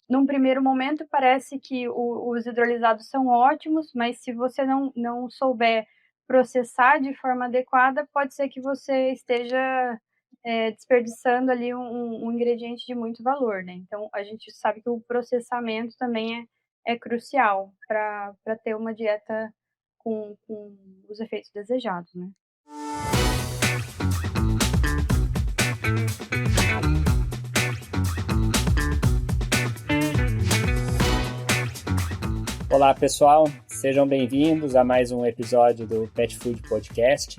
num primeiro momento parece que os hidrolisados são ótimos, mas se você não souber processar de forma adequada, pode ser que você esteja, desperdiçando ali um ingrediente de muito valor, né. Então a gente sabe que o processamento também é crucial para ter uma dieta com os efeitos desejados, né. Olá, pessoal, sejam bem-vindos a mais um episódio do Pet Food Podcast.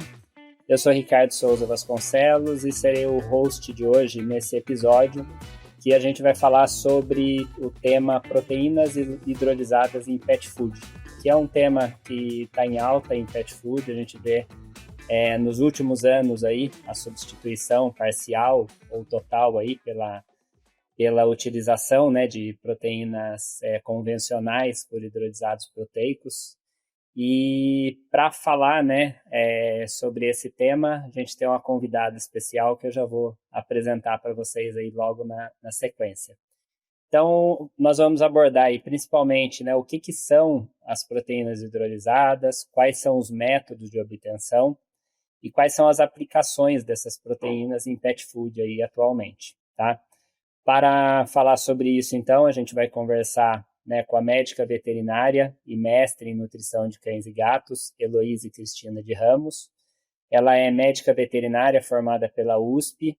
Eu sou Ricardo Souza Vasconcelos e serei o host de hoje nesse episódio, que a gente vai falar sobre o tema proteínas hidrolisadas em pet food, que é um tema que está em alta em pet food. A gente vê nos últimos anos aí a substituição parcial ou total aí pela utilização, né, de proteínas convencionais por hidrolisados proteicos. E para falar, né, sobre esse tema, a gente tem uma convidada especial que eu já vou apresentar para vocês aí logo na sequência. Então, nós vamos abordar aí principalmente, né, o que são as proteínas hidrolisadas, quais são os métodos de obtenção e quais são as aplicações dessas proteínas em pet food aí atualmente, tá? Para falar sobre isso, então, a gente vai conversar, né, com a médica veterinária e mestre em nutrição de cães e gatos, Heloíse Cristina de Ramos. Ela é médica veterinária formada pela USP.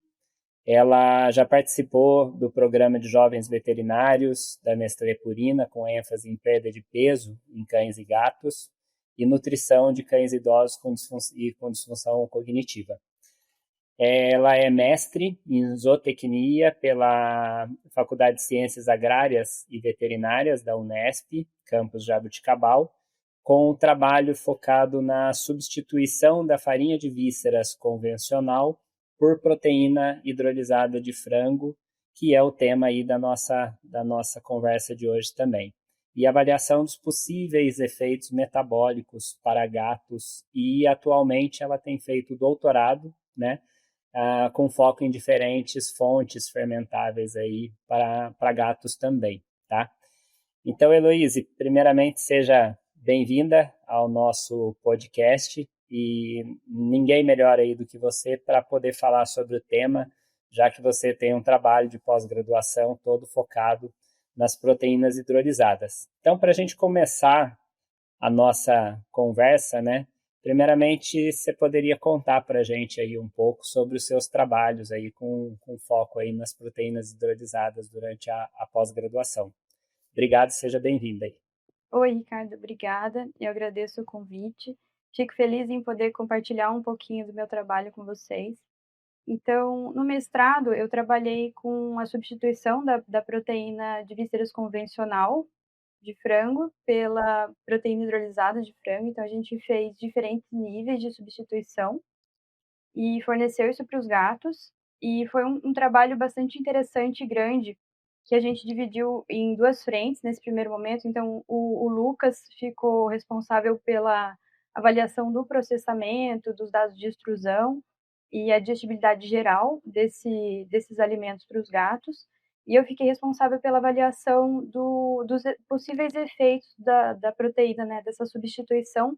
Ela já participou do programa de jovens veterinários da Nestlé Purina, com ênfase em perda de peso em cães e gatos e nutrição de cães idosos com disfunção cognitiva. Ela é mestre em zootecnia pela Faculdade de Ciências Agrárias e Veterinárias da Unesp, campus Jabuticabal, com um trabalho focado na substituição da farinha de vísceras convencional por proteína hidrolisada de frango, que é o tema aí da nossa conversa de hoje também. E avaliação dos possíveis efeitos metabólicos para gatos, e atualmente ela tem feito doutorado, né, com foco em diferentes fontes fermentáveis aí para gatos também, tá? Então, Heloíse, primeiramente seja bem-vinda ao nosso podcast e ninguém melhor aí do que você para poder falar sobre o tema, já que você tem um trabalho de pós-graduação todo focado nas proteínas hidrolisadas. Então, para a gente começar a nossa conversa, né? Primeiramente, você poderia contar para a gente aí um pouco sobre os seus trabalhos aí com foco aí nas proteínas hidrolisadas durante a pós-graduação. Obrigado, seja bem-vinda aí. Oi, Ricardo, obrigada. Eu agradeço o convite. Fico feliz em poder compartilhar um pouquinho do meu trabalho com vocês. Então, no mestrado, eu trabalhei com a substituição da proteína de vísceras convencional de frango pela proteína hidrolisada de frango. Então, a gente fez diferentes níveis de substituição e forneceu isso para os gatos. E foi um trabalho bastante interessante e grande, que a gente dividiu em 2 frentes nesse primeiro momento. Então o Lucas ficou responsável pela avaliação do processamento, dos dados de extrusão e a digestibilidade geral desses alimentos para os gatos. E eu fiquei responsável pela avaliação dos possíveis efeitos da proteína, né, dessa substituição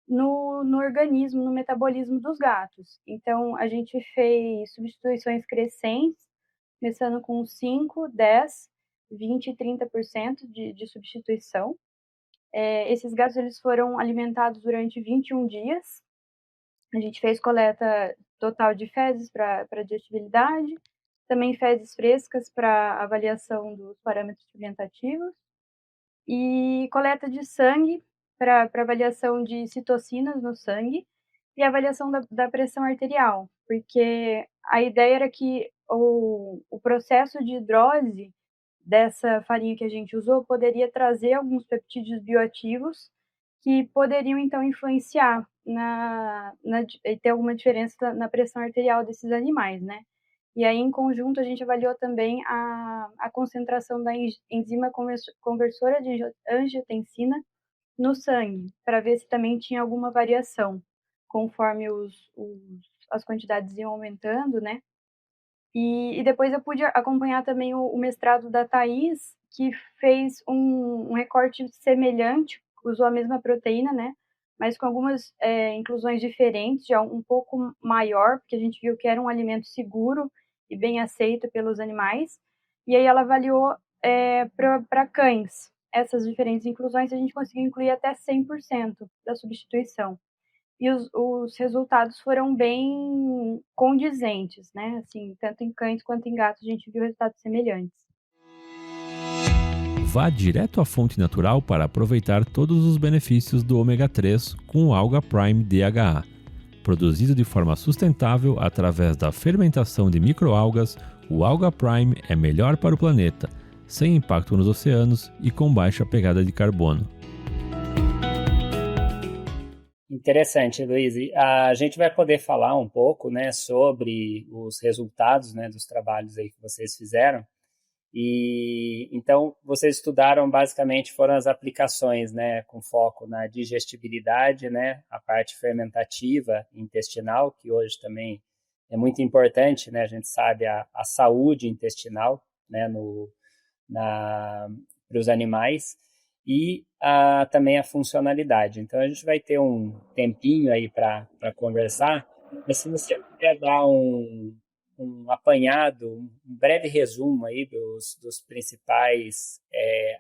no organismo, no metabolismo dos gatos. Então, a gente fez substituições crescentes, começando com 5, 10, 20 e 30% de substituição. Esses gatos eles foram alimentados durante 21 dias. A gente fez coleta total de fezes para digestibilidade, também fezes frescas para avaliação dos parâmetros fermentativos e coleta de sangue para avaliação de citocinas no sangue e avaliação da pressão arterial, porque a ideia era que o processo de hidrólise dessa farinha que a gente usou poderia trazer alguns peptídeos bioativos que poderiam então influenciar e ter alguma diferença na pressão arterial desses animais, né. E aí, em conjunto, a gente avaliou também a concentração da enzima conversora de angiotensina no sangue, para ver se também tinha alguma variação, conforme as quantidades iam aumentando, né. E depois eu pude acompanhar também o mestrado da Thaís, que fez um recorte semelhante, usou a mesma proteína, né? Mas com algumas inclusões diferentes, já um pouco maior, porque a gente viu que era um alimento seguro e bem aceito pelos animais. E aí ela avaliou para cães essas diferentes inclusões, a gente conseguiu incluir até 100% da substituição. E os resultados foram bem condizentes, né? Assim, tanto em cães quanto em gatos a gente viu resultados semelhantes. Vá direto à fonte natural para aproveitar todos os benefícios do ômega 3 com o Alga Prime DHA. Produzido de forma sustentável através da fermentação de microalgas, o Alga Prime é melhor para o planeta, sem impacto nos oceanos e com baixa pegada de carbono. Interessante, Luiz. A gente vai poder falar um pouco, né, sobre os resultados, né, dos trabalhos aí que vocês fizeram. E então vocês estudaram basicamente foram as aplicações, né, com foco na digestibilidade, né, a parte fermentativa intestinal, que hoje também é muito importante, né, a gente sabe a saúde intestinal, né, para os animais e também a funcionalidade. Então a gente vai ter um tempinho aí para conversar, mas se você puder dar um apanhado, um breve resumo aí dos principais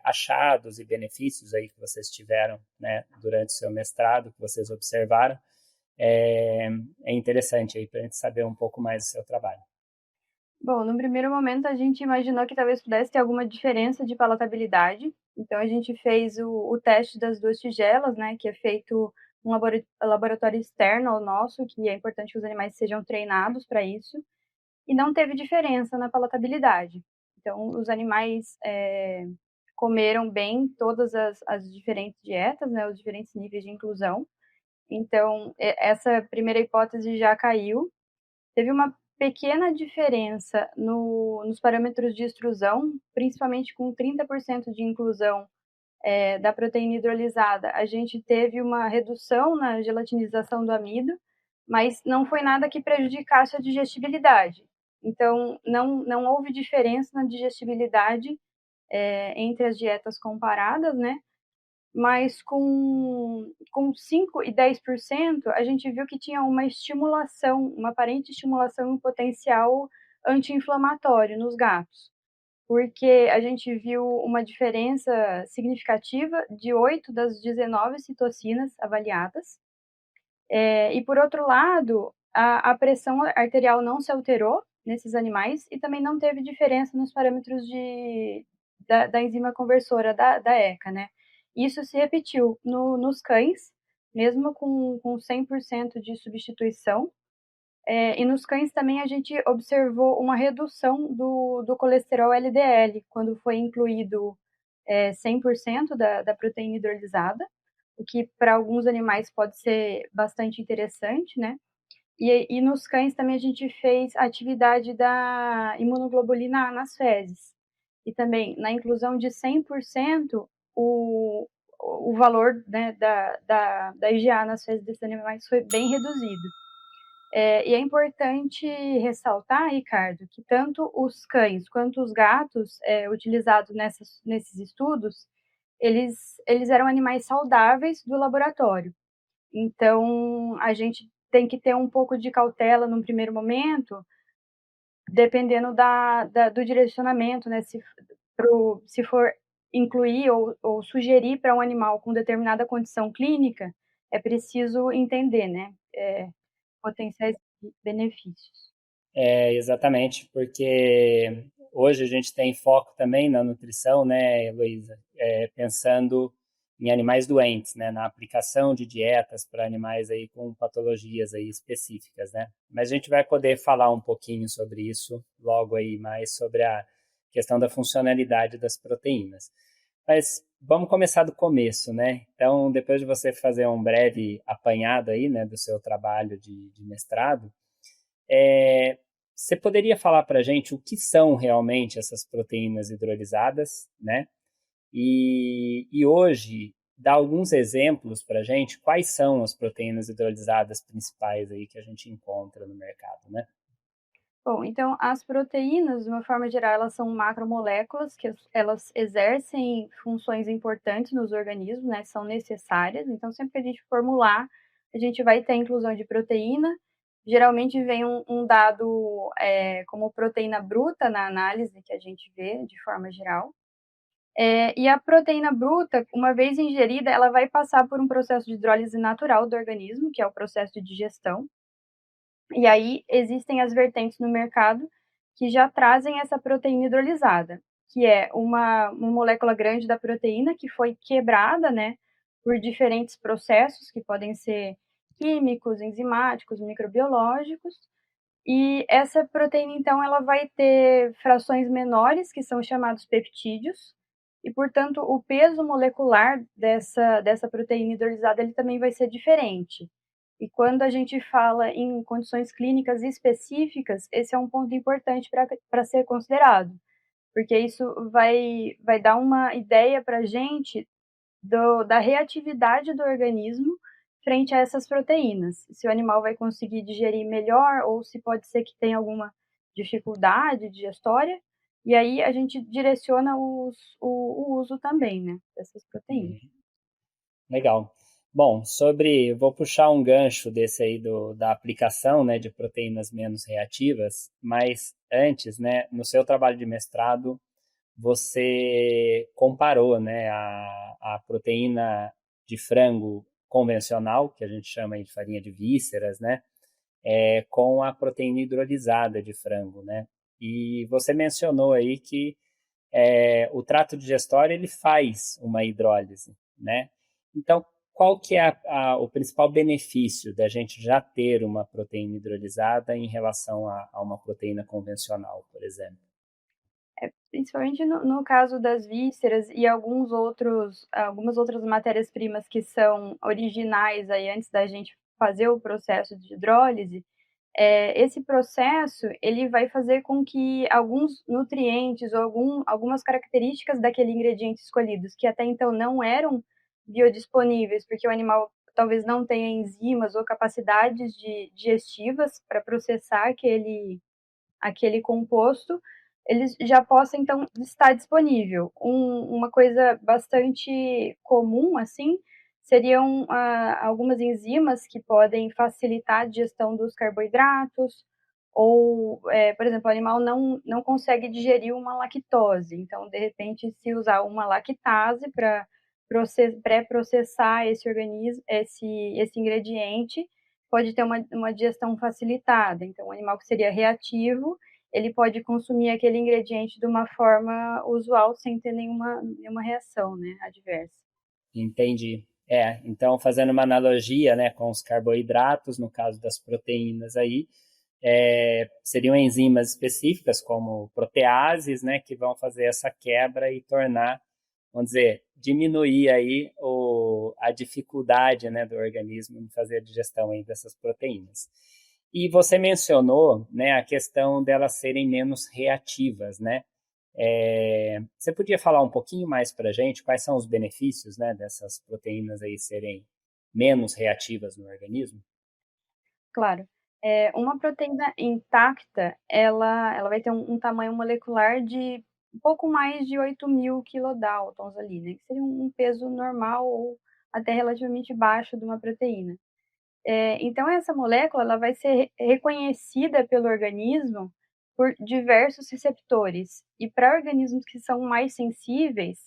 achados e benefícios aí que vocês tiveram, né, durante o seu mestrado, que vocês observaram, é interessante aí para a gente saber um pouco mais do seu trabalho. Bom, no primeiro momento a gente imaginou que talvez pudesse ter alguma diferença de palatabilidade. Então a gente fez o teste das 2 tigelas, né, que é feito um laboratório externo ao nosso, que é importante que os animais sejam treinados para isso, e não teve diferença na palatabilidade. Então os animais comeram bem todas as diferentes dietas, né, os diferentes níveis de inclusão. Então essa primeira hipótese já caiu. Teve uma pequena diferença nos parâmetros de extrusão, principalmente com 30% de inclusão da proteína hidrolisada. A gente teve uma redução na gelatinização do amido, mas não foi nada que prejudicasse a digestibilidade. Então, não houve diferença na digestibilidade entre as dietas comparadas, né? Mas com 5 e 10%, a gente viu que tinha uma estimulação, uma aparente estimulação em potencial anti-inflamatório nos gatos, porque a gente viu uma diferença significativa de 8 das 19 citocinas avaliadas. E, por outro lado, a pressão arterial não se alterou nesses animais e também não teve diferença nos parâmetros da enzima conversora, da ECA, né? Isso se repetiu nos cães, mesmo com 100% de substituição. E nos cães também a gente observou uma redução do colesterol LDL, quando foi incluído 100% da proteína hidrolisada, o que para alguns animais pode ser bastante interessante, né? E nos cães também a gente fez a atividade da imunoglobulina A nas fezes. E também, na inclusão de 100%, o valor, né, da IgA nas fezes desses animais foi bem reduzido. E é importante ressaltar, Ricardo, que tanto os cães quanto os gatos utilizados nesses estudos, eles eram animais saudáveis do laboratório. Então, a gente tem que ter um pouco de cautela num primeiro momento, dependendo do direcionamento, né? Se for incluir ou sugerir para um animal com determinada condição clínica, é preciso entender, né? Potenciais benefícios. Exatamente, porque hoje a gente tem foco também na nutrição, né, Heloísa? Pensando em animais doentes, né, na aplicação de dietas para animais aí com patologias aí específicas, né? Mas a gente vai poder falar um pouquinho sobre isso logo aí, mais sobre a questão da funcionalidade das proteínas. Mas vamos começar do começo, né? Então, depois de você fazer um breve apanhado aí, né, do seu trabalho de mestrado, você poderia falar para a gente o que são realmente essas proteínas hidrolisadas, né? E hoje, dá alguns exemplos para a gente, quais são as proteínas hidrolisadas principais aí que a gente encontra no mercado, né? Bom, então as proteínas, de uma forma geral, elas são macromoléculas que elas exercem funções importantes nos organismos, né, são necessárias. Então, sempre que a gente formular, a gente vai ter a inclusão de proteína. Geralmente vem um dado como proteína bruta na análise que a gente vê, de forma geral. E a proteína bruta, uma vez ingerida, ela vai passar por um processo de hidrólise natural do organismo, que é o processo de digestão. E aí existem as vertentes no mercado que já trazem essa proteína hidrolisada, que é uma molécula grande da proteína que foi quebrada, né, por diferentes processos que podem ser químicos, enzimáticos, microbiológicos. E essa proteína, então, ela vai ter frações menores, que são chamados peptídeos, e, portanto, o peso molecular dessa proteína hidrolisada ele também vai ser diferente. E quando a gente fala em condições clínicas específicas, esse é um ponto importante para ser considerado, porque isso vai dar uma ideia para a gente da reatividade do organismo frente a essas proteínas. Se o animal vai conseguir digerir melhor ou se pode ser que tenha alguma dificuldade digestória, e aí a gente direciona o uso também, né, dessas proteínas. Legal. Bom, vou puxar um gancho desse aí da aplicação, né, de proteínas menos reativas, mas antes, né, no seu trabalho de mestrado, você comparou, né, a proteína de frango convencional, que a gente chama de farinha de vísceras, né, com a proteína hidrolisada de frango, né? E você mencionou aí que o trato digestório ele faz uma hidrólise, né? Então, qual que é o principal benefício da gente já ter uma proteína hidrolisada em relação a uma proteína convencional, por exemplo? Principalmente no caso das vísceras e algumas outras matérias-primas que são originais aí antes da gente fazer o processo de hidrólise, esse processo ele vai fazer com que alguns nutrientes ou algumas características daquele ingrediente escolhidos, que até então não eram biodisponíveis, porque o animal talvez não tenha enzimas ou capacidades digestivas para processar aquele composto, eles já possa então estar disponível. Uma coisa bastante comum, assim, seriam algumas enzimas que podem facilitar a digestão dos carboidratos, ou, por exemplo, o animal não consegue digerir uma lactose, então, de repente, se usar uma lactase para pré-processar esse ingrediente, pode ter uma digestão facilitada. Então, o animal que seria reativo, ele pode consumir aquele ingrediente de uma forma usual sem ter nenhuma reação, né, adversa. Entendi. Então fazendo uma analogia, né, com os carboidratos, no caso das proteínas aí, seriam enzimas específicas como proteases, né, que vão fazer essa quebra e tornar, vamos dizer, diminuir aí a dificuldade, né, do organismo em fazer a digestão aí dessas proteínas. E você mencionou, né, a questão delas serem menos reativas, né? Você podia falar um pouquinho mais para a gente quais são os benefícios, né, dessas proteínas aí serem menos reativas no organismo? Claro. Uma proteína intacta, ela vai ter um tamanho molecular de um pouco mais de 8.000 kilodaltons ali, né, que seria um peso normal ou até relativamente baixo de uma proteína. Então essa molécula ela vai ser reconhecida pelo organismo por diversos receptores. E para organismos que são mais sensíveis,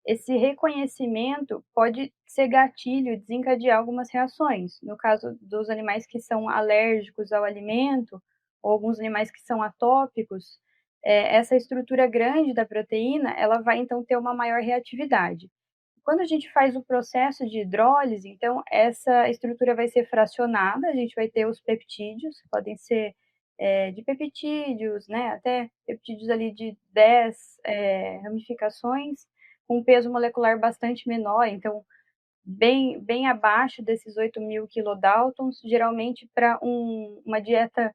esse reconhecimento pode ser gatilho, desencadear algumas reações. No caso dos animais que são alérgicos ao alimento, ou alguns animais que são atópicos, essa estrutura grande da proteína, ela vai então ter uma maior reatividade. Quando a gente faz o processo de hidrólise, então essa estrutura vai ser fracionada, a gente vai ter os peptídeos, que podem ser de peptídeos, né, até peptídeos ali de 10 ramificações, com um peso molecular bastante menor, então bem abaixo desses 8.000 kilodaltons, geralmente para uma dieta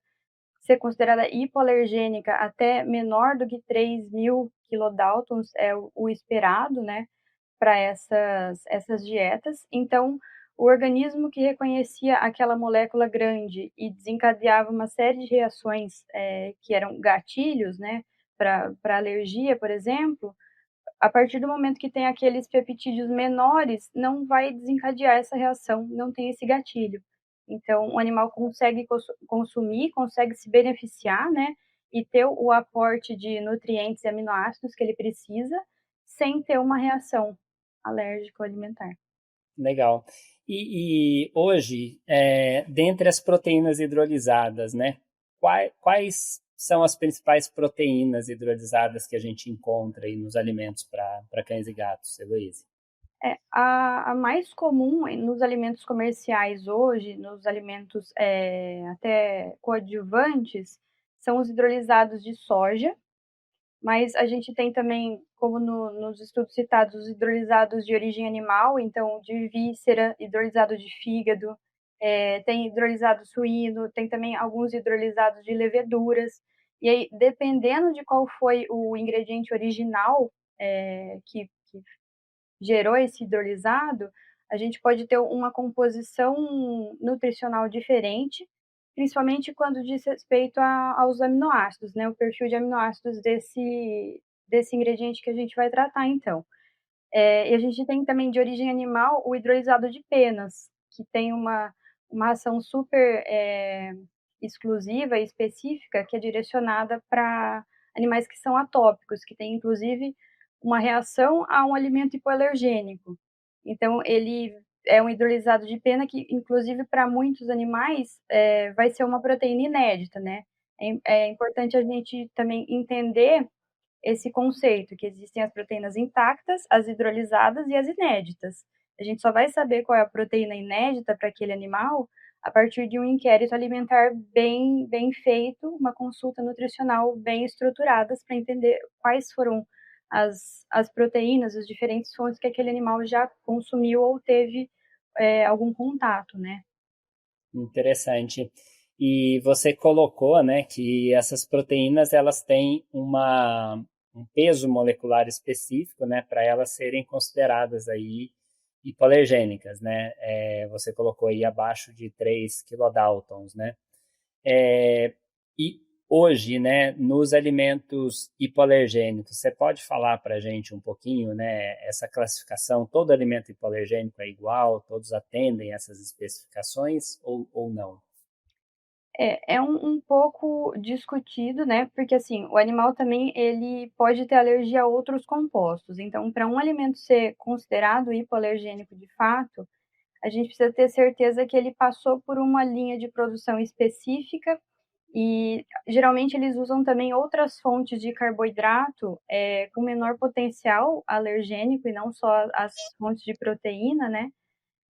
ser considerada hipoalergênica até menor do que 3.000 kilodaltons é o esperado, né, para essas dietas. Então, o organismo que reconhecia aquela molécula grande e desencadeava uma série de reações que eram gatilhos, né, para alergia, por exemplo, a partir do momento que tem aqueles peptídeos menores, não vai desencadear essa reação, não tem esse gatilho. Então, o animal consegue consumir, consegue se beneficiar, né, e ter o aporte de nutrientes e aminoácidos que ele precisa, sem ter uma reação alérgico-alimentar. Legal. E hoje, dentre as proteínas hidrolisadas, né, quais são as principais proteínas hidrolisadas que a gente encontra aí nos alimentos para cães e gatos, Heloísa? A mais comum nos alimentos comerciais hoje, nos alimentos até coadjuvantes, são os hidrolisados de soja, mas a gente tem também, como nos estudos citados, os hidrolisados de origem animal, então de víscera, hidrolisado de fígado, tem hidrolisado suíno, tem também alguns hidrolisados de leveduras. E aí, dependendo de qual foi o ingrediente original que gerou esse hidrolisado, a gente pode ter uma composição nutricional diferente, principalmente quando diz respeito aos aminoácidos, né, o perfil de aminoácidos desse ingrediente que a gente vai tratar então. E a gente tem também de origem animal o hidrolisado de penas, que tem uma ação super exclusiva e específica que é direcionada para animais que são atópicos, que tem inclusive uma reação a um alimento hipoalergênico. Então ele é um hidrolisado de pena que, inclusive para muitos animais, vai ser uma proteína inédita, né. É importante a gente também entender esse conceito, que existem as proteínas intactas, as hidrolisadas e as inéditas. A gente só vai saber qual é a proteína inédita para aquele animal a partir de um inquérito alimentar bem feito, uma consulta nutricional bem estruturadas para entender quais foram as proteínas, as diferentes fontes que aquele animal já consumiu ou teve algum contato, né? Interessante. E você colocou, né, que essas proteínas elas têm um peso molecular específico, né, para elas serem consideradas aí hipoalergênicas, né? Você colocou aí abaixo de 3 kilodaltons, né? E hoje, né, nos alimentos hipoalergênicos, você pode falar para a gente um pouquinho, né, essa classificação? Todo alimento hipoalergênico é igual? Todos atendem essas especificações ou não? É um pouco discutido, né, porque, assim, o animal também ele pode ter alergia a outros compostos, então para um alimento ser considerado hipoalergênico de fato, a gente precisa ter certeza que ele passou por uma linha de produção específica e, geralmente, eles usam também outras fontes de carboidrato, com menor potencial alergênico e não só as fontes de proteína, né,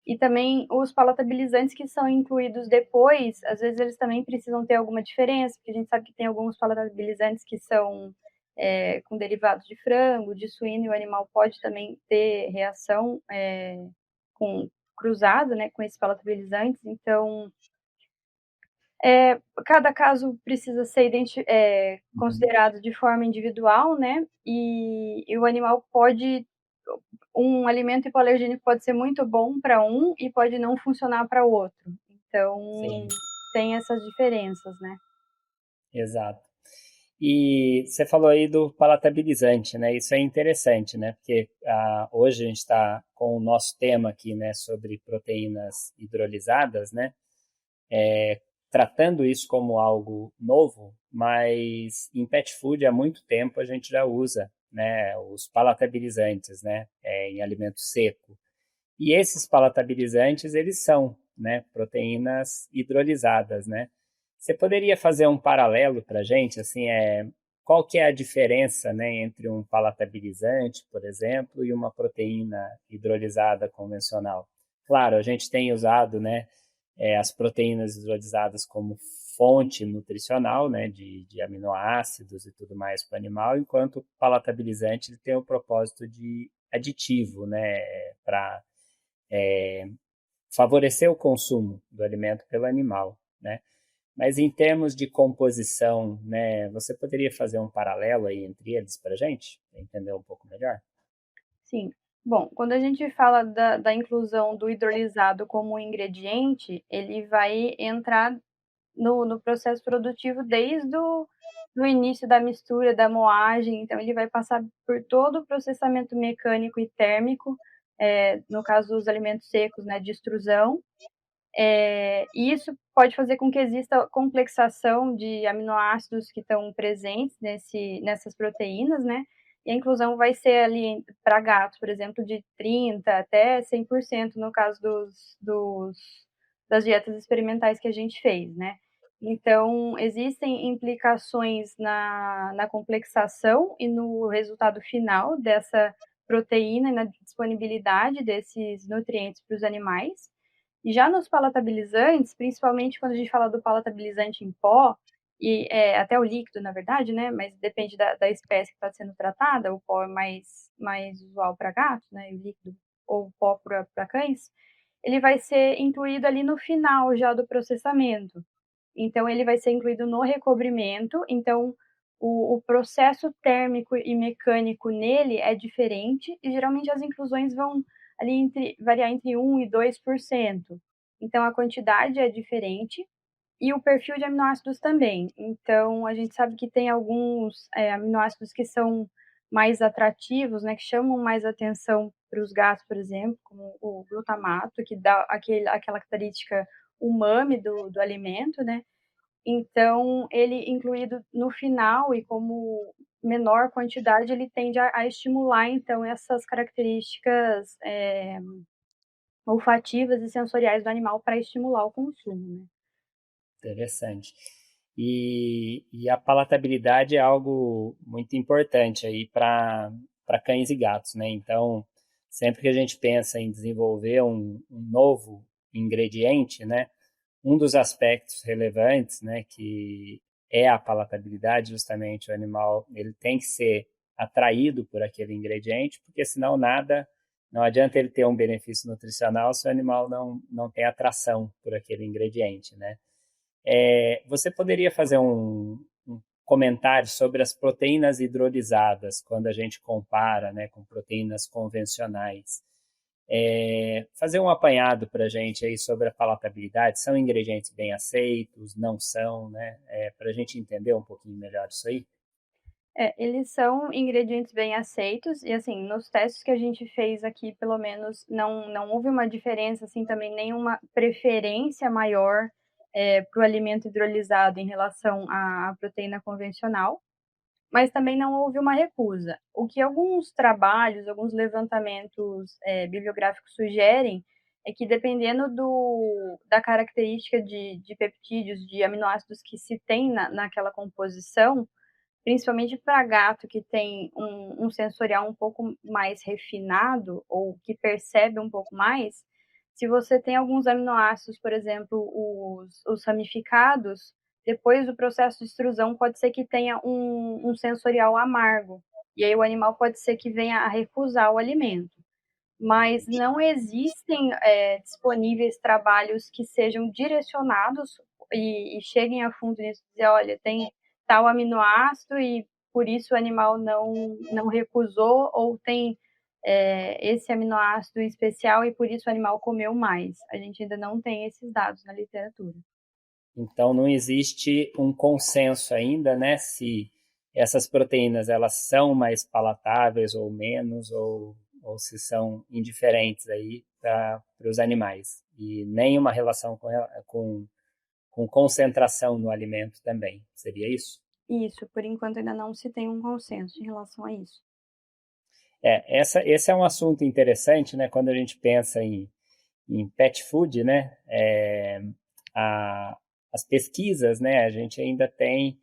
e também os palatabilizantes que são incluídos depois, às vezes eles também precisam ter alguma diferença, porque a gente sabe que tem alguns palatabilizantes que são com derivados de frango, de suíno, e o animal pode também ter reação com cruzado, né, com esses palatabilizantes. Então, cada caso precisa ser considerado de forma individual, né? E o animal pode um alimento hipoalergênico pode ser muito bom para um e pode não funcionar para o outro. Então, Sim, tem essas diferenças, né? exato. E você falou aí do palatabilizante, né? Isso é interessante, né? Porque hoje a gente está com o nosso tema aqui, né, sobre proteínas hidrolisadas, né? Tratando isso como algo novo, mas em pet food há muito tempo a gente já usa, né, os palatabilizantes, né, em alimento seco. E esses palatabilizantes, eles são, né, proteínas hidrolisadas, né? Você poderia fazer um paralelo para a gente, assim, qual que é a diferença, né, entre um palatabilizante, por exemplo, e uma proteína hidrolisada convencional? Claro, a gente tem usado, né, as proteínas hidrolisadas como fonte nutricional, né, de aminoácidos e tudo mais para o animal, enquanto o palatabilizante ele tem o propósito de aditivo, né, para favorecer o consumo do alimento pelo animal, né? Mas em termos de composição, né, você poderia fazer um paralelo aí entre eles para a gente, para entender um pouco melhor? Sim. Bom, quando a gente fala da inclusão do hidrolisado como ingrediente, ele vai entrar no processo produtivo desde o do início da mistura, da moagem, então ele vai passar por todo o processamento mecânico e térmico, no caso dos alimentos secos, né, de extrusão, e isso pode fazer com que exista complexação de aminoácidos que estão presentes nessas proteínas, né? E a inclusão vai ser ali para gatos, por exemplo, de 30 até 100% no caso das dietas experimentais que a gente fez, né? Então, existem implicações na complexação e no resultado final dessa proteína e na disponibilidade desses nutrientes para os animais. E já nos palatabilizantes, principalmente quando a gente fala do palatabilizante em pó, e até o líquido, na verdade, né? Mas depende da espécie que está sendo tratada, o pó é mais usual para gatos, né? E o líquido ou o pó para cães, ele vai ser incluído ali no final já do processamento. Então, ele vai ser incluído no recobrimento. Então, o processo térmico e mecânico nele é diferente e geralmente as inclusões vão ali variar entre 1 e 2%. Então, a quantidade é diferente e o perfil de aminoácidos também. Então, a gente sabe que tem alguns aminoácidos que são mais atrativos, né, que chamam mais atenção para os gatos, por exemplo, como o glutamato, que dá aquela característica umami do alimento, né? Então, ele incluído no final e como menor quantidade, ele tende a estimular, então, essas características olfativas e sensoriais do animal para estimular o consumo, né? Interessante. E a palatabilidade é algo muito importante aí para cães e gatos, né? Então, sempre que a gente pensa em desenvolver um novo ingrediente, né? Um dos aspectos relevantes, né, que é a palatabilidade, justamente o animal, ele tem que ser atraído por aquele ingrediente, porque senão não adianta ele ter um benefício nutricional se o animal não tem atração por aquele ingrediente, né? Você poderia fazer um comentário sobre as proteínas hidrolisadas, quando a gente compara, né, com proteínas convencionais? Fazer um apanhado para a gente aí sobre a palatabilidade. São ingredientes bem aceitos? Não são, né? Para a gente entender um pouquinho melhor isso aí. Eles são ingredientes bem aceitos e, assim, nos testes que a gente fez aqui, pelo menos, não houve uma diferença, assim, também nenhuma preferência maior para o alimento hidrolisado em relação à proteína convencional, mas também não houve uma recusa. O que alguns trabalhos, alguns levantamentos bibliográficos sugerem é que, dependendo da característica de peptídeos, de aminoácidos que se tem naquela composição, principalmente para gato que tem um sensorial um pouco mais refinado ou que percebe um pouco mais, se você tem alguns aminoácidos, por exemplo, os ramificados, depois do processo de extrusão pode ser que tenha um sensorial amargo. E aí o animal pode ser que venha a recusar o alimento. Mas não existem disponíveis trabalhos que sejam direcionados e cheguem a fundo nisso, dizer, olha, tem tal aminoácido e por isso o animal não recusou, ou tem esse aminoácido especial e por isso o animal comeu mais. A gente ainda não tem esses dados na literatura. Então, não existe um consenso ainda, né? Se essas proteínas elas são mais palatáveis ou menos, ou se são indiferentes aí para os animais. E nenhuma relação com concentração no alimento também. Seria isso? Isso, por enquanto ainda não se tem um consenso em relação a isso. Esse é um assunto interessante, né? Quando a gente pensa em pet food, né? A, as pesquisas, né? A gente ainda tem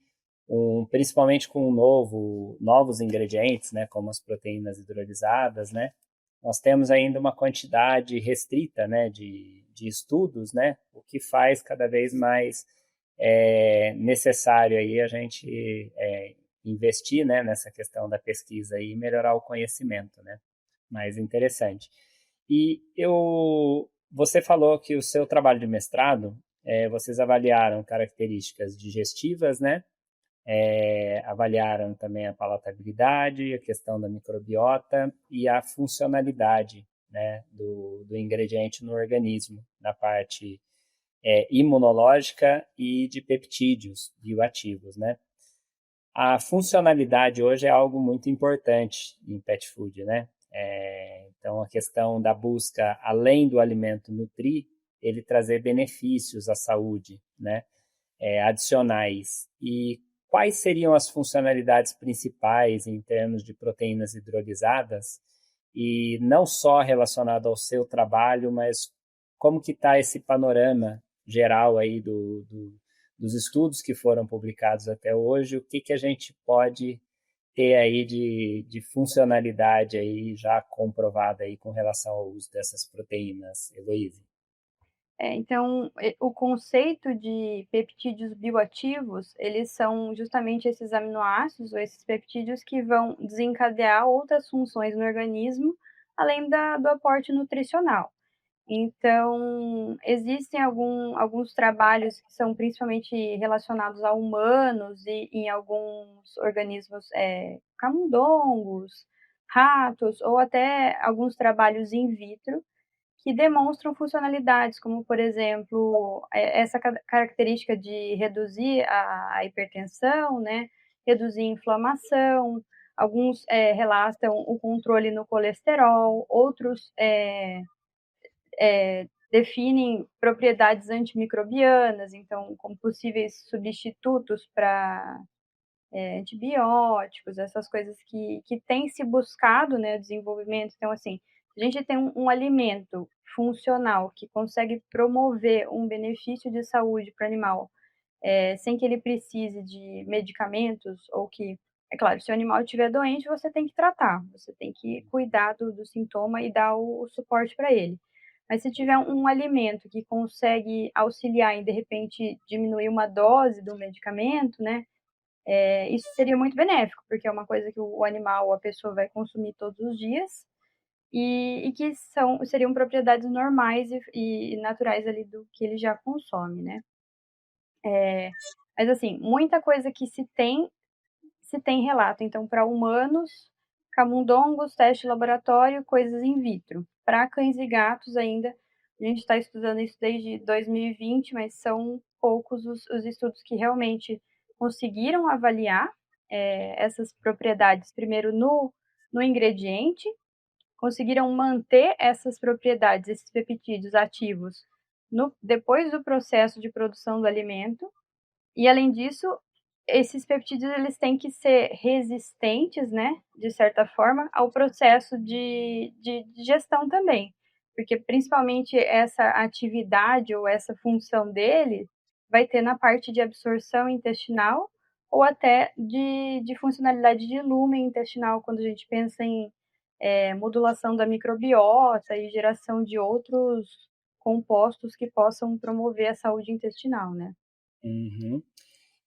principalmente com novos ingredientes, né? Como as proteínas hidrolisadas, né? Nós temos ainda uma quantidade restrita, né? De estudos, né? O que faz cada vez mais necessário aí a gente investir, né, nessa questão da pesquisa e melhorar o conhecimento, né? Mais interessante. E você falou que o seu trabalho de mestrado, vocês avaliaram características digestivas, né? avaliaram também a palatabilidade, a questão da microbiota e a funcionalidade, né, do ingrediente no organismo, na parte imunológica e de peptídeos bioativos, né? A funcionalidade hoje é algo muito importante em pet food, né? Então, a questão da busca, além do alimento nutrir, ele trazer benefícios à saúde, né? Adicionais. E quais seriam as funcionalidades principais em termos de proteínas hidrolisadas? E não só relacionado ao seu trabalho, mas como que está esse panorama geral aí dos estudos que foram publicados até hoje? O que a gente pode ter aí de funcionalidade aí já comprovada aí com relação ao uso dessas proteínas, Heloísa? Então, o conceito de peptídeos bioativos, eles são justamente esses aminoácidos ou esses peptídeos que vão desencadear outras funções no organismo, além do aporte nutricional. Então, existem alguns trabalhos que são principalmente relacionados a humanos e em alguns organismos, camundongos, ratos, ou até alguns trabalhos in vitro, que demonstram funcionalidades, como, por exemplo, essa característica de reduzir a hipertensão, né, reduzir a inflamação. Alguns relatam o controle no colesterol, outros definem propriedades antimicrobianas, então, como possíveis substitutos para antibióticos, essas coisas que tem se buscado, né, o desenvolvimento. Então, assim, a gente tem um alimento funcional que consegue promover um benefício de saúde para o animal, sem que ele precise de medicamentos, ou que, é claro, se o animal estiver doente, você tem que tratar, você tem que cuidar do sintoma e dar o suporte para ele. Mas se tiver um alimento que consegue auxiliar em, de repente, diminuir uma dose do medicamento, né, isso seria muito benéfico, porque é uma coisa que o animal, a pessoa vai consumir todos os dias, e que seriam propriedades normais e naturais ali do que ele já consome, né. Mas assim, muita coisa que se tem relato. Então, para humanos, camundongos, teste de laboratório, coisas in vitro. Para cães e gatos ainda, a gente está estudando isso desde 2020, mas são poucos os estudos que realmente conseguiram avaliar essas propriedades, primeiro no ingrediente, conseguiram manter essas propriedades, esses peptídeos ativos, depois do processo de produção do alimento. E, além disso, esses peptídeos eles têm que ser resistentes, né, de certa forma, ao processo de digestão também, porque principalmente essa atividade ou essa função dele vai ter na parte de absorção intestinal, ou até de funcionalidade de lumen intestinal, quando a gente pensa em modulação da microbiota e geração de outros compostos que possam promover a saúde intestinal, né. Uhum.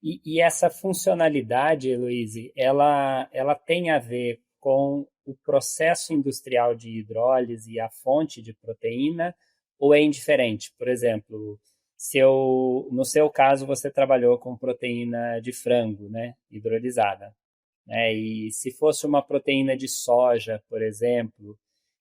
E essa funcionalidade, Heloíse, ela tem a ver com o processo industrial de hidrólise e a fonte de proteína, ou é indiferente? Por exemplo, no seu caso, você trabalhou com proteína de frango, né, hidrolisada, né? E se fosse uma proteína de soja, por exemplo,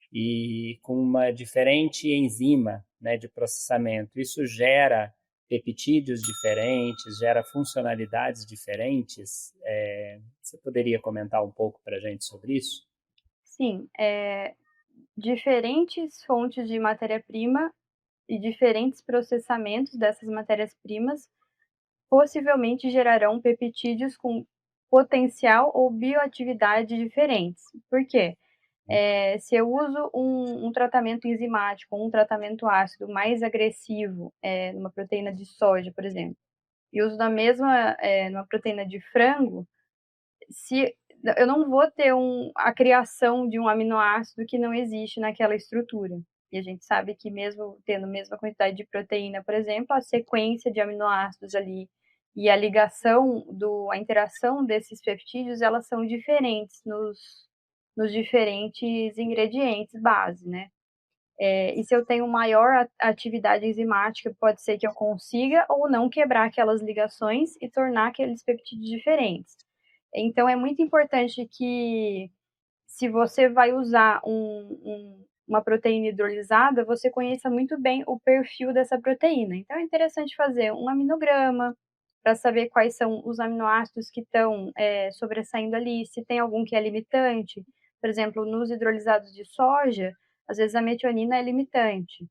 e com uma diferente enzima, né, de processamento, isso gera peptídeos diferentes, gera funcionalidades diferentes. Você poderia comentar um pouco para a gente sobre isso? Sim, diferentes fontes de matéria-prima e diferentes processamentos dessas matérias-primas possivelmente gerarão peptídeos com potencial ou bioatividade diferentes. Por quê? Se eu uso um tratamento enzimático, um tratamento ácido mais agressivo, numa proteína de soja, por exemplo, e uso numa proteína de frango, se eu não vou ter a criação de um aminoácido que não existe naquela estrutura. E a gente sabe que, mesmo tendo a mesma quantidade de proteína, por exemplo, a sequência de aminoácidos ali e a ligação a interação desses peptídeos, elas são diferentes nos diferentes ingredientes base, né. E se eu tenho maior atividade enzimática, pode ser que eu consiga ou não quebrar aquelas ligações e tornar aqueles peptídeos diferentes. Então, é muito importante que, se você vai usar uma proteína hidrolisada, você conheça muito bem o perfil dessa proteína. Então, é interessante fazer um aminograma para saber quais são os aminoácidos que estão sobressaindo ali, se tem algum que é limitante. Por exemplo, nos hidrolisados de soja, às vezes a metionina é limitante.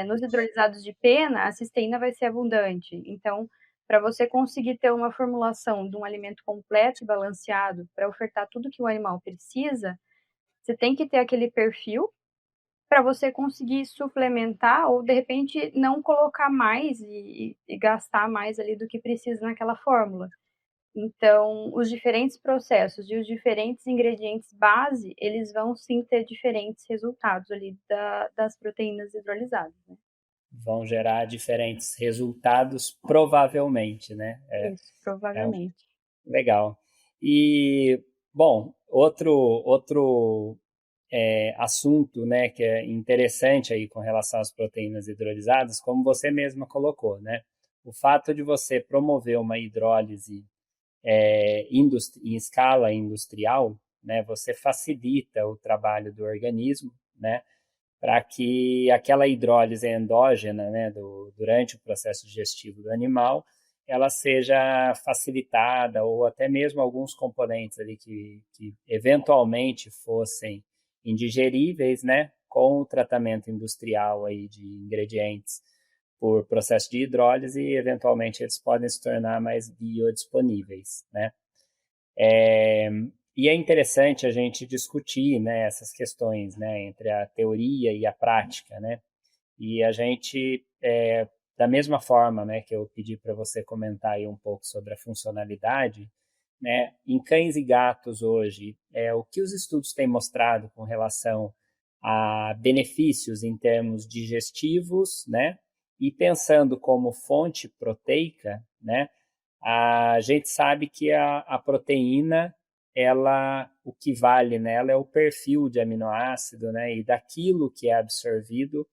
Nos hidrolisados de pena, a cisteína vai ser abundante. Então, para você conseguir ter uma formulação de um alimento completo e balanceado para ofertar tudo que o animal precisa, você tem que ter aquele perfil para você conseguir suplementar ou, de repente, não colocar mais e gastar mais ali do que precisa naquela fórmula. Então, os diferentes processos e os diferentes ingredientes base, eles vão sim ter diferentes resultados ali das proteínas hidrolisadas, né? Vão gerar diferentes resultados, provavelmente, né? Isso, provavelmente. Legal. E, bom, outro assunto, né, que é interessante aí com relação às proteínas hidrolisadas, como você mesma colocou, né? O fato de você promover uma hidrólise em escala industrial, né, você facilita o trabalho do organismo, né, para que aquela hidrólise endógena, né, durante o processo digestivo do animal, ela seja facilitada, ou até mesmo alguns componentes ali que eventualmente fossem indigeríveis, né, com o tratamento industrial aí de ingredientes por processo de hidrólise, e eventualmente eles podem se tornar mais biodisponíveis, né? E é interessante a gente discutir, né, essas questões, né, entre a teoria e a prática, né? E a gente, da mesma forma, né, que eu pedi para você comentar aí um pouco sobre a funcionalidade, né, em cães e gatos hoje, o que os estudos têm mostrado com relação a benefícios em termos digestivos, né, e pensando como fonte proteica, né, a gente sabe que a proteína, o que vale nela é o perfil de aminoácido, né, e daquilo que é absorvido,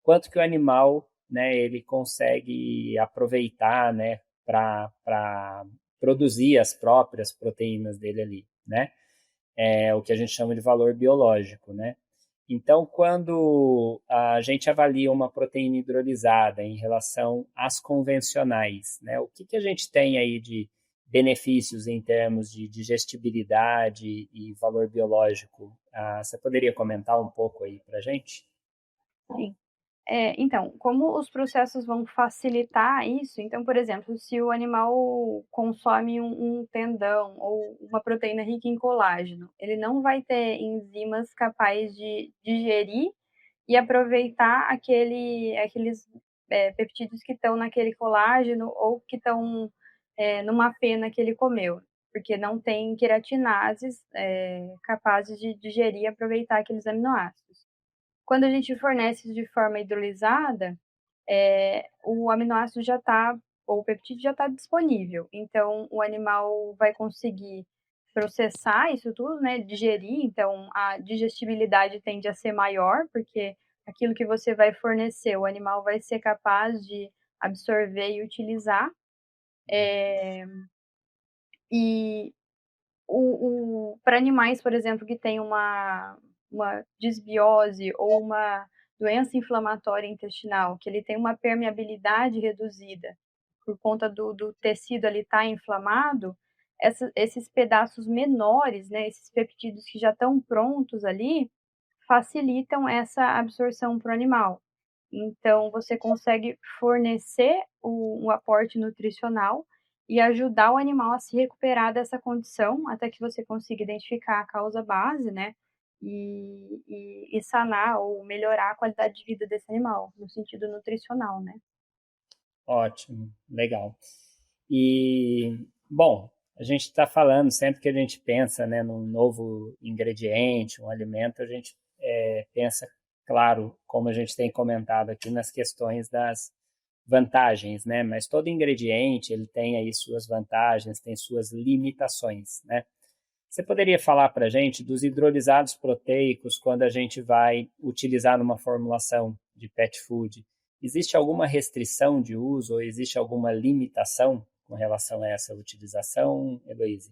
quanto que o animal, né, ele consegue aproveitar, né, para produzir as próprias proteínas dele ali, né? É o que a gente chama de valor biológico, né? Então, quando a gente avalia uma proteína hidrolisada em relação às convencionais, né, o que a gente tem aí de benefícios em termos de digestibilidade e valor biológico? Você poderia comentar um pouco aí para a gente? Sim. Então, como os processos vão facilitar isso, então, por exemplo, se o animal consome um tendão ou uma proteína rica em colágeno, ele não vai ter enzimas capazes de digerir e aproveitar aqueles peptídeos que estão naquele colágeno ou que estão numa pena que ele comeu, porque não tem queratinases capazes de digerir e aproveitar aqueles aminoácidos. Quando a gente fornece de forma hidrolisada, o aminoácido já está, ou o peptídeo já está disponível. Então, o animal vai conseguir processar isso tudo, né? Digerir. Então, a digestibilidade tende a ser maior, porque aquilo que você vai fornecer, o animal vai ser capaz de absorver e utilizar. E para animais, por exemplo, que têm uma disbiose ou uma doença inflamatória intestinal, que ele tem uma permeabilidade reduzida por conta do tecido ali estar inflamado, esses pedaços menores, né, esses peptídeos que já estão prontos ali, facilitam essa absorção para o animal. Então, você consegue fornecer um aporte nutricional e ajudar o animal a se recuperar dessa condição, até que você consiga identificar a causa base, né? E sanar ou melhorar a qualidade de vida desse animal, no sentido nutricional, né? Ótimo, legal. E, bom, a gente está falando, sempre que a gente pensa, né, num novo ingrediente, um alimento, a gente pensa, claro, como a gente tem comentado aqui, nas questões das vantagens, né? Mas todo ingrediente, ele tem aí suas vantagens, tem suas limitações, né? Você poderia falar para a gente dos hidrolisados proteicos quando a gente vai utilizar numa formulação de pet food? Existe alguma restrição de uso ou existe alguma limitação com relação a essa utilização, Heloíse?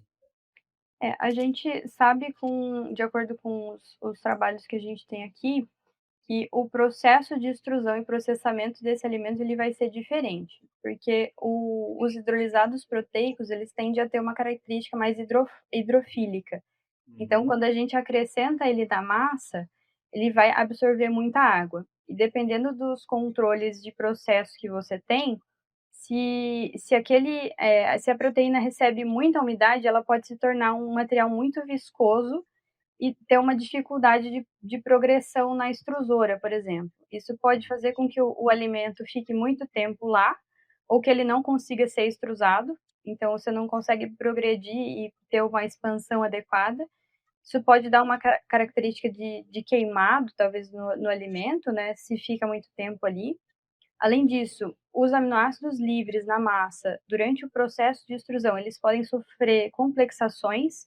A gente sabe, de acordo com os trabalhos que a gente tem aqui, que o processo de extrusão e processamento desse alimento ele vai ser diferente, porque os hidrolisados proteicos eles tendem a ter uma característica mais hidrofílica. Então, quando a gente acrescenta ele na massa, ele vai absorver muita água. E dependendo dos controles de processo que você tem, se a proteína recebe muita umidade, ela pode se tornar um material muito viscoso e ter uma dificuldade de progressão na extrusora, por exemplo. Isso pode fazer com que o alimento fique muito tempo lá, ou que ele não consiga ser extrusado, então você não consegue progredir e ter uma expansão adequada. Isso pode dar uma característica de queimado, talvez, no alimento, né, se fica muito tempo ali. Além disso, os aminoácidos livres na massa, durante o processo de extrusão, eles podem sofrer complexações.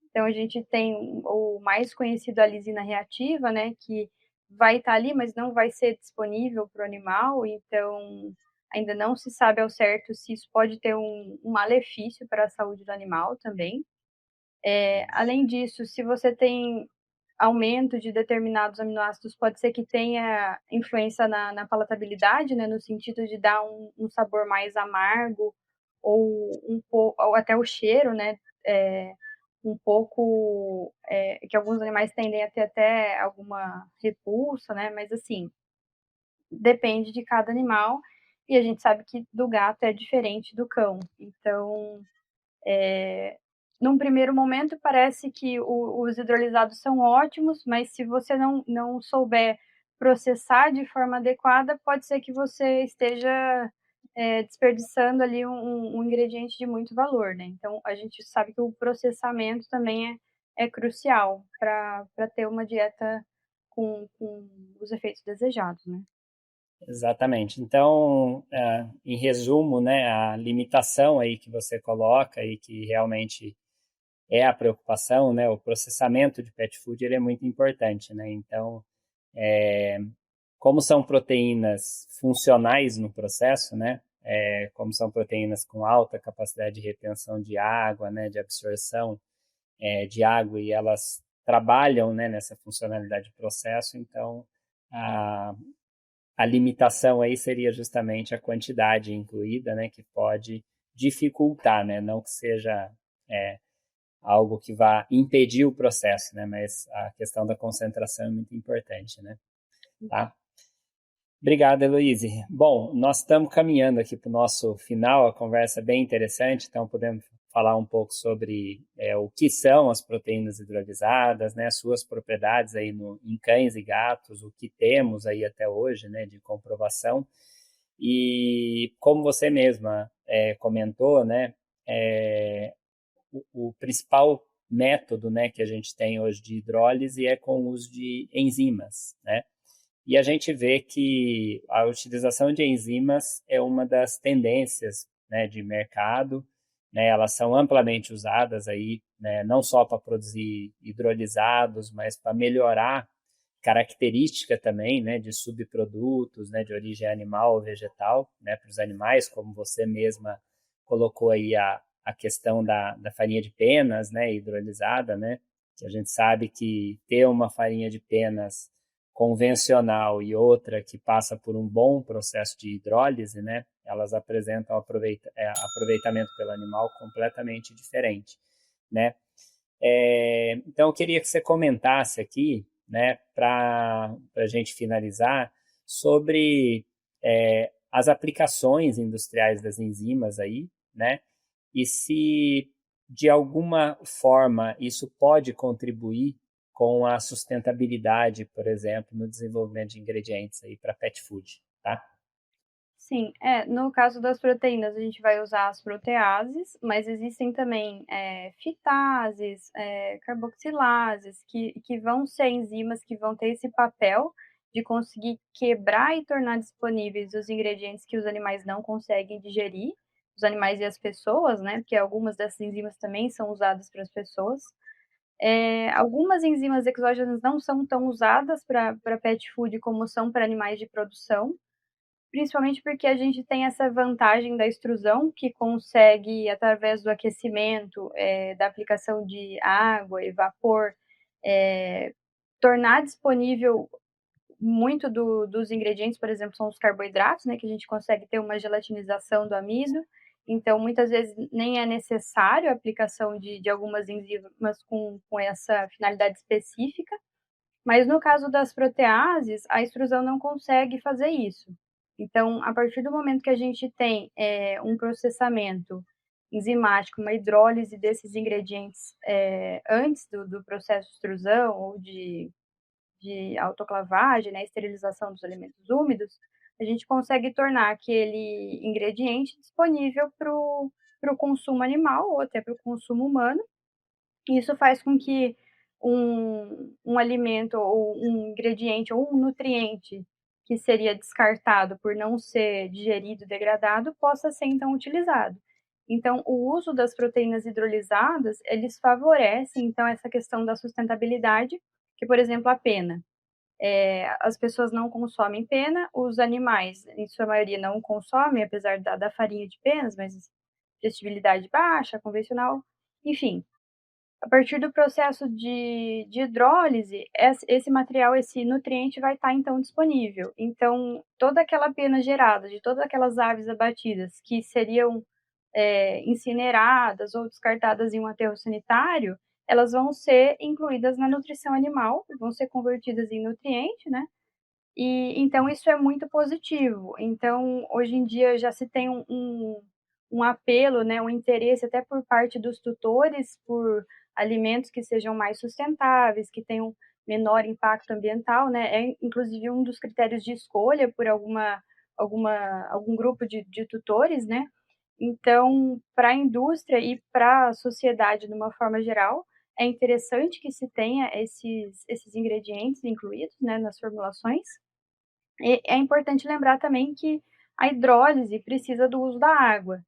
Então, a gente tem o mais conhecido, a lisina reativa, né, que vai estar ali, mas não vai ser disponível para o animal. Então, ainda não se sabe ao certo se isso pode ter um malefício para a saúde do animal também. Além disso, se você tem aumento de determinados aminoácidos, pode ser que tenha influência na palatabilidade, né, no sentido de dar um sabor mais amargo ou até o cheiro, né, um pouco, que alguns animais tendem a ter até alguma repulsa, né, mas assim, depende de cada animal e a gente sabe que do gato é diferente do cão. Então, num primeiro momento parece que os hidrolisados são ótimos, mas se você não souber processar de forma adequada, pode ser que você esteja desperdiçando ali um ingrediente de muito valor, né? Então a gente sabe que o processamento também é crucial para ter uma dieta com os efeitos desejados, né? Exatamente. Então, em resumo, né, a limitação aí que você coloca e que realmente é a preocupação, né, o processamento de pet food ele é muito importante, né? Então, como são proteínas funcionais no processo, né? Como são proteínas com alta capacidade de retenção de água, né, de absorção de água e elas trabalham, né, nessa funcionalidade de processo, então a, a limitação aí seria justamente a quantidade incluída, né, que pode dificultar, né, não que seja algo que vá impedir o processo, né, mas a questão da concentração é muito importante, né, tá? Obrigado, Heloíse. Bom, nós estamos caminhando aqui para o nosso final, a conversa é bem interessante, então podemos falar um pouco sobre o que são as proteínas hidrolisadas, né, suas propriedades aí em cães e gatos, o que temos aí até hoje, né, de comprovação. E como você mesma comentou, né, o principal método, né, que a gente tem hoje de hidrólise é com o uso de enzimas, né? E a gente vê que a utilização de enzimas é uma das tendências, né, de mercado, né? Elas são amplamente usadas aí, né, não só para produzir hidrolisados, mas para melhorar característica também, né, de subprodutos, né, de origem animal ou vegetal, né, para os animais, como você mesma colocou aí a questão da farinha de penas, né, hidrolisada, né, que a gente sabe que ter uma farinha de penas convencional e outra que passa por um bom processo de hidrólise, né, elas apresentam aproveitamento pelo animal completamente diferente, né. Então, eu queria que você comentasse aqui, né, para a gente finalizar, sobre as aplicações industriais das enzimas aí, né, e se de alguma forma isso pode contribuir com a sustentabilidade, por exemplo, no desenvolvimento de ingredientes aí para pet food, tá? Sim, no caso das proteínas, a gente vai usar as proteases, mas existem também fitases, carboxilases, que vão ser enzimas que vão ter esse papel de conseguir quebrar e tornar disponíveis os ingredientes que os animais não conseguem digerir, os animais e as pessoas, né? Porque algumas dessas enzimas também são usadas para as pessoas. Algumas enzimas exógenas não são tão usadas para pet food como são para animais de produção, principalmente porque a gente tem essa vantagem da extrusão, que consegue, através do aquecimento, da aplicação de água e vapor, tornar disponível muito dos ingredientes, por exemplo, são os carboidratos, né, que a gente consegue ter uma gelatinização do amido. Então, muitas vezes nem é necessário a aplicação de algumas enzimas com essa finalidade específica, mas no caso das proteases, a extrusão não consegue fazer isso. Então, a partir do momento que a gente tem um processamento enzimático, uma hidrólise desses ingredientes antes do processo de extrusão ou de autoclavagem, né, esterilização dos alimentos úmidos, a gente consegue tornar aquele ingrediente disponível para o consumo animal ou até para o consumo humano. E isso faz com que um alimento ou um ingrediente ou um nutriente que seria descartado por não ser digerido, degradado, possa ser então utilizado. Então, o uso das proteínas hidrolisadas, eles favorecem então essa questão da sustentabilidade, que, por exemplo, a pena. As pessoas não consomem pena, os animais, em sua maioria, não consomem, apesar da farinha de penas, mas digestibilidade baixa, convencional, enfim. A partir do processo de hidrólise, esse material, esse nutriente vai estar então disponível. Então, toda aquela pena gerada de todas aquelas aves abatidas que seriam incineradas ou descartadas em um aterro sanitário, elas vão ser incluídas na nutrição animal, vão ser convertidas em nutriente, né? E então isso é muito positivo. Então, hoje em dia já se tem um apelo, né, um interesse até por parte dos tutores por alimentos que sejam mais sustentáveis, que tenham menor impacto ambiental, né? É inclusive um dos critérios de escolha por algum grupo de tutores, né? Então, para a indústria e para a sociedade de uma forma geral, é interessante que se tenha esses ingredientes incluídos, né, nas formulações. E é importante lembrar também que a hidrólise precisa do uso da água.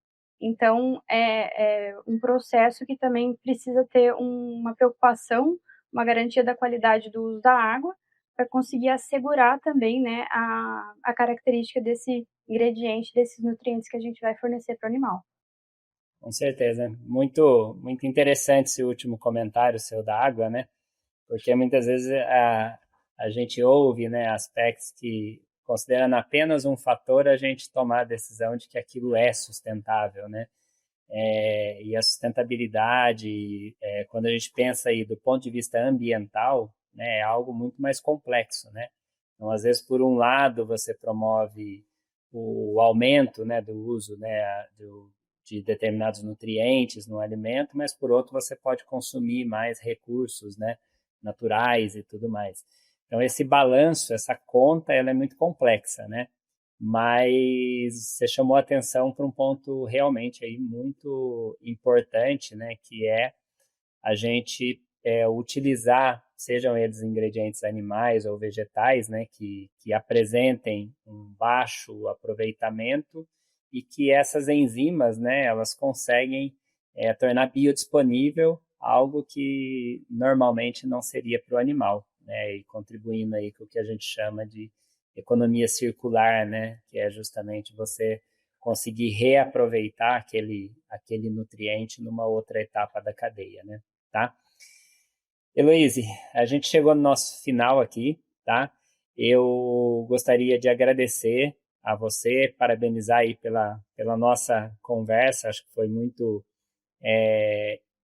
Então, é um processo que também precisa ter uma preocupação, uma garantia da qualidade do uso da água, para conseguir assegurar também, né, a característica desse ingrediente, desses nutrientes que a gente vai fornecer para o animal. Com certeza. Muito, muito interessante esse último comentário seu da água, né? Porque muitas vezes a gente ouve, né, aspectos que, considerando apenas um fator, a gente tomar a decisão de que aquilo é sustentável, né? E a sustentabilidade, quando a gente pensa aí do ponto de vista ambiental, né, é algo muito mais complexo, né? Então, às vezes, por um lado, você promove o aumento, né, do uso, né, de determinados nutrientes no alimento, mas por outro você pode consumir mais recursos, né, naturais e tudo mais. Então esse balanço, essa conta, ela é muito complexa, né? Mas você chamou a atenção para um ponto realmente aí muito importante, né, que é a gente utilizar, sejam eles ingredientes animais ou vegetais, né, que apresentem um baixo aproveitamento e que essas enzimas, né, elas conseguem tornar biodisponível algo que normalmente não seria para o animal, né, e contribuindo aí com o que a gente chama de economia circular, né, que é justamente você conseguir reaproveitar aquele nutriente numa outra etapa da cadeia, né, tá? Heloíse, a gente chegou no nosso final aqui, tá? Eu gostaria de agradecer a você, parabenizar aí pela nossa conversa, acho que foi muito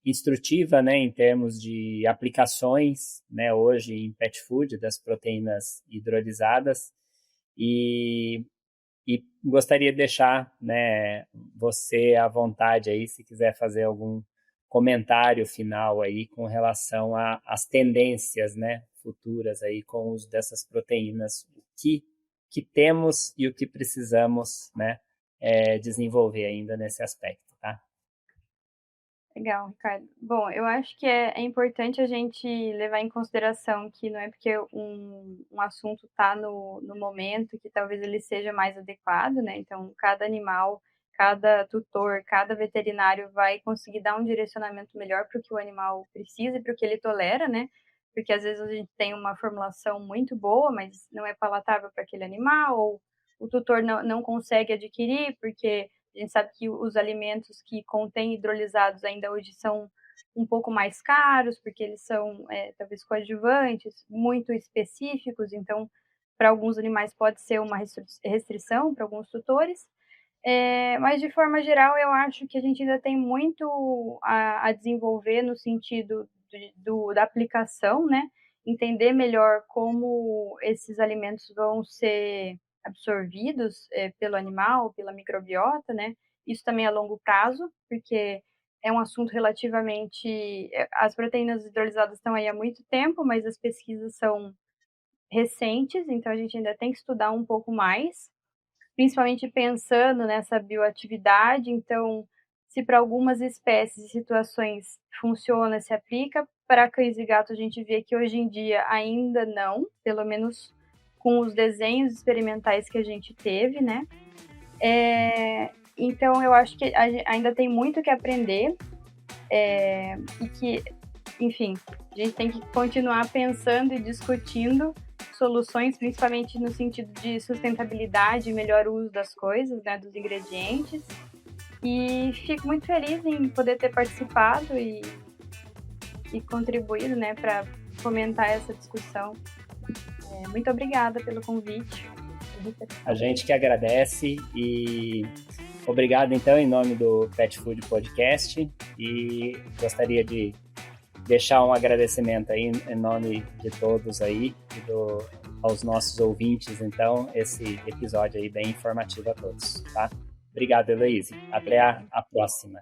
instrutiva, né, em termos de aplicações, né, hoje em pet food das proteínas hidrolisadas e gostaria de deixar, né, você à vontade aí, se quiser fazer algum comentário final aí com relação às tendências, né, futuras aí com o uso dessas proteínas, o que temos e o que precisamos, né, desenvolver ainda nesse aspecto, tá? Legal, Ricardo. Bom, eu acho que é importante a gente levar em consideração que não é porque um assunto está no momento que talvez ele seja mais adequado, né? Então, cada animal, cada tutor, cada veterinário vai conseguir dar um direcionamento melhor para o que o animal precisa e para o que ele tolera, né? Porque às vezes a gente tem uma formulação muito boa, mas não é palatável para aquele animal, ou o tutor não consegue adquirir, porque a gente sabe que os alimentos que contêm hidrolisados ainda hoje são um pouco mais caros, porque eles são talvez coadjuvantes, muito específicos, então para alguns animais pode ser uma restrição para alguns tutores. Mas de forma geral eu acho que a gente ainda tem muito a desenvolver no sentido da aplicação, né? Entender melhor como esses alimentos vão ser absorvidos pelo animal, pela microbiota, né? Isso também a longo prazo, porque é um assunto relativamente... As proteínas hidrolisadas estão aí há muito tempo, mas as pesquisas são recentes, então a gente ainda tem que estudar um pouco mais, principalmente pensando nessa bioatividade. Então, se para algumas espécies e situações funciona, se aplica, para cães e gatos a gente vê que hoje em dia ainda não, pelo menos com os desenhos experimentais que a gente teve, né? Então, eu acho que ainda tem muito que aprender e que, enfim, a gente tem que continuar pensando e discutindo soluções, principalmente no sentido de sustentabilidade e melhor uso das coisas, né, dos ingredientes. E fico muito feliz em poder ter participado e contribuído, né, para fomentar essa discussão. Muito obrigada pelo convite. A gente que agradece e obrigado, então, em nome do Pet Food Podcast, e gostaria de deixar um agradecimento aí em nome de todos aí e aos nossos ouvintes, então, esse episódio aí bem informativo a todos, tá? Obrigado, Heloíse. Até a próxima.